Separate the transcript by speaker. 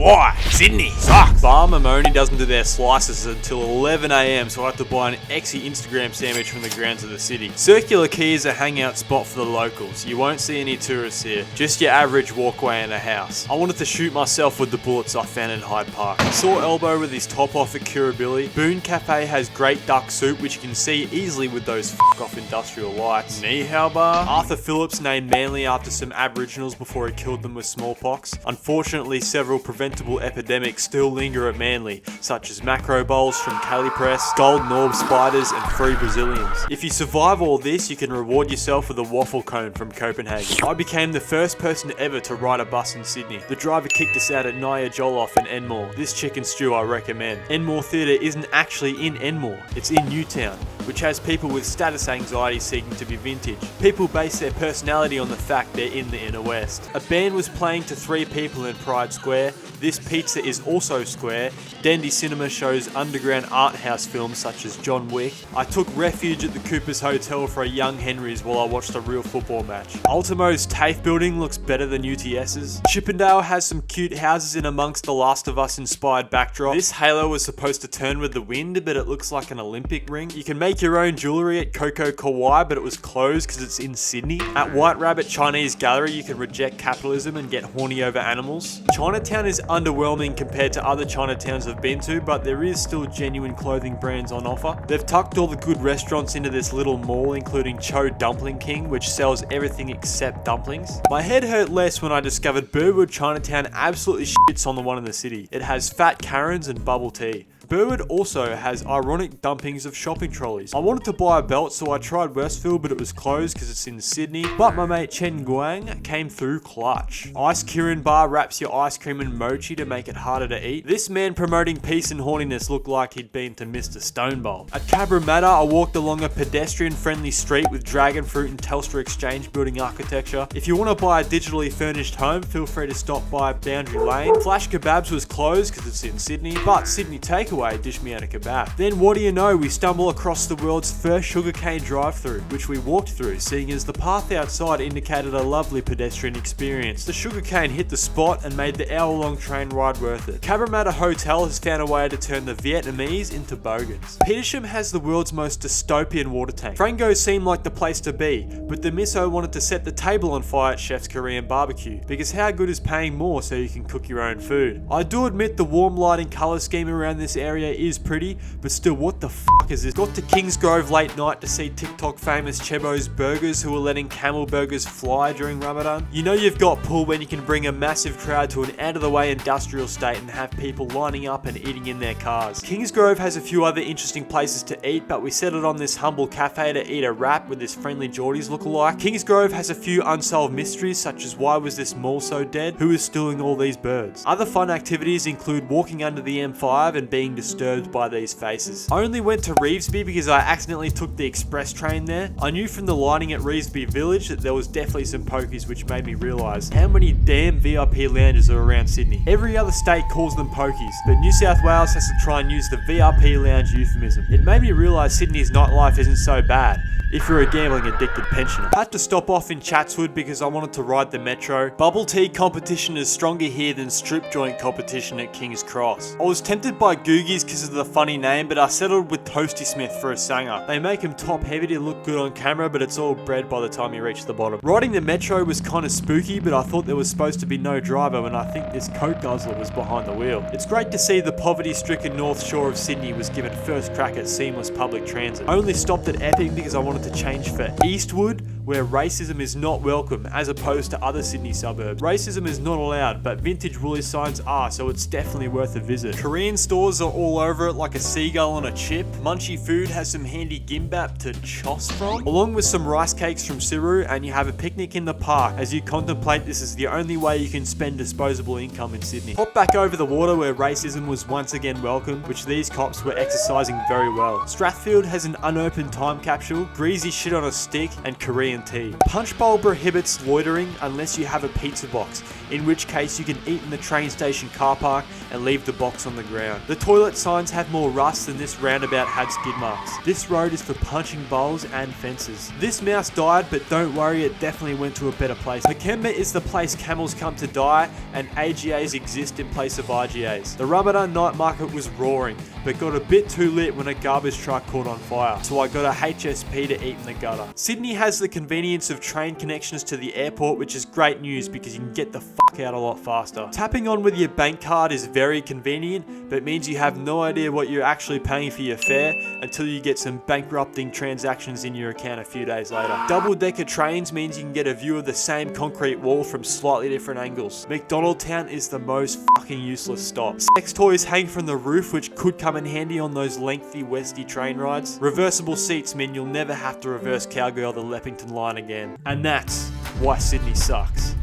Speaker 1: Why? Sydney sucks. Bar Mamoni doesn't do their slices until 11 AM, so I have to buy an exy Instagram sandwich from the grounds of the city. Circular Quay is a hangout spot for the locals. You won't see any tourists here, just your average walkway in a house. I wanted to shoot myself with the bullets I found in Hyde Park. Saw Elbow with his top off at Kirribilli. Boone Cafe has great duck soup, which you can see easily with those f***off industrial lights. Ni Hao Bar. Arthur Phillips named Manly after some Aboriginals before he killed them with smallpox. Unfortunately, several preventable epidemics still linger at Manly, such as macro bowls from Calipress, golden orb spiders, and free Brazilians. If you survive all this, you can reward yourself with a waffle cone from Copenhagen. I became the first person ever to ride a bus in Sydney. The driver kicked us out at Nia Jollof in Enmore. This chicken stew I recommend. Enmore Theatre isn't actually in Enmore, it's in Newtown, which has people with status anxiety seeking to be vintage. People base their personality on the fact they're in the inner west. A band was playing to 3 people in Pride Square. This pizza is also square. Dandy Cinema shows underground art house films such as John Wick. I took refuge at the Cooper's Hotel for a Young Henry's while I watched a real football match. Ultimo's TAFE building looks better than UTS's. Chippendale has some cute houses in amongst the Last of Us inspired backdrop. This halo was supposed to turn with the wind, but it looks like an Olympic ring. You can make your own jewellery at Coco Kauai, but it was closed because it's in Sydney. At White Rabbit Chinese Gallery, you can reject capitalism and get horny over animals. Chinatown is underwhelming compared to other Chinatowns I've been to, but there is still genuine clothing brands on offer. They've tucked all the good restaurants into this little mall, including Cho Dumpling King, which sells everything except dumplings. My head hurt less when I discovered Burwood Chinatown absolutely shits on the one in the city. It has fat Karens and bubble tea. Burwood also has ironic dumpings of shopping trolleys. I wanted to buy a belt, so I tried Westfield, but it was closed because it's in Sydney. But my mate Chen Guang came through clutch. Ice Kirin Bar wraps your ice cream in mochi to make it harder to eat. This man promoting peace and horniness looked like he'd been to Mr. Stonebowl. At CABRAMATTA, I walked along a pedestrian-friendly street with dragon fruit and Telstra Exchange building architecture. If you want to buy a digitally furnished home, feel free to stop by Boundary Lane. Flash Kebabs was closed because it's in Sydney, but Sydney Takeaway dish me out a kebab. Then what do you know, we stumble across the world's first sugarcane drive-through, which we walked through, seeing as the path outside indicated a lovely pedestrian experience. The sugarcane hit the spot and made the hour-long train ride worth it. CABRAMATTA Hotel has found a way to turn the Vietnamese into bogans. Petersham has the world's most dystopian water tank. Frango seemed like the place to be, but the misso wanted to set the table on fire at Chef's Korean barbecue, because how good is paying more so you can cook your own food? I do admit the warm lighting colour scheme around this area is pretty, but still, what the fuck is this? Got to Kingsgrove late night to see TikTok famous Chebo's Burgers, who are letting camel burgers fly during Ramadan. You know you've got pull when you can bring a massive crowd to an out-of-the-way industrial state and have people lining up and eating in their cars. Kingsgrove has a few other interesting places to eat, but we settled on this humble cafe to eat a wrap with this friendly Geordies lookalike. Kingsgrove has a few unsolved mysteries, such as why was this mall so dead? Who is stealing all these birds? Other fun activities include walking under the M5 and being disturbed by these faces. I only went to Revesby because I accidentally took the express train there. I knew from the lighting at Revesby Village that there was definitely some pokies, which made me realise how many damn VIP lounges are around Sydney. Every other state calls them pokies, but New South Wales has to try and use the VIP lounge euphemism. It made me realise Sydney's nightlife isn't so bad if you're a gambling addicted pensioner. I had to stop off in Chatswood because I wanted to ride the metro. Bubble tea competition is stronger here than strip joint competition at King's Cross. I was tempted by Googies because of the funny name, but I settled with Toasty Smith for a sanger. They make them top heavy to look good on camera, but it's all bread by the time you reach the bottom. Riding the metro was kind of spooky, but I thought there was supposed to be no driver when I think this coke guzzler was behind the wheel. It's great to see the poverty-stricken North Shore of Sydney was given first crack at seamless public transit. I only stopped at Epping because I wanted to change for Eastwood, where racism is not welcome, as opposed to other Sydney suburbs. Racism is not allowed, but vintage Woolies signs are, so it's definitely worth a visit. Korean stores are all over it like a seagull on a chip. Munchy Food has some handy gimbap to choss from, along with some rice cakes from Siru, and you have a picnic in the park as you contemplate this is the only way you can spend disposable income in Sydney. Hop back over the water where racism was once again welcome, which these cops were exercising very well. Strathfield has an unopened time capsule, greasy shit on a stick, and Korean tea. Punchbowl prohibits loitering unless you have a pizza box. in which case you can eat in the train station car park and leave the box on the ground. The toilet signs have more rust than this roundabout had skid marks. This road is for punching bowls and fences. This mouse died, but don't worry, it definitely went to a better place. Makemba is the place camels come to die, and AGAs exist in place of IGAs. The Ramadan night market was roaring, but got a bit too lit when a garbage truck caught on fire, so I got a HSP to eat in the gutter. Sydney has the convenience of train connections to the airport, which is great news because you can get the fuck out a lot faster. Tapping on with your bank card is very convenient, but means you have no idea what you're actually paying for your fare until you get some bankrupting transactions in your account a few days later. Double-decker trains means you can get a view of the same concrete wall from slightly different angles. McDonald Town is the most fucking useless stop. Sex toys hang from the roof, which could come in handy on those lengthy Westy train rides. Reversible seats mean you'll never have to reverse cowgirl the Leppington line again. And that's why Sydney sucks.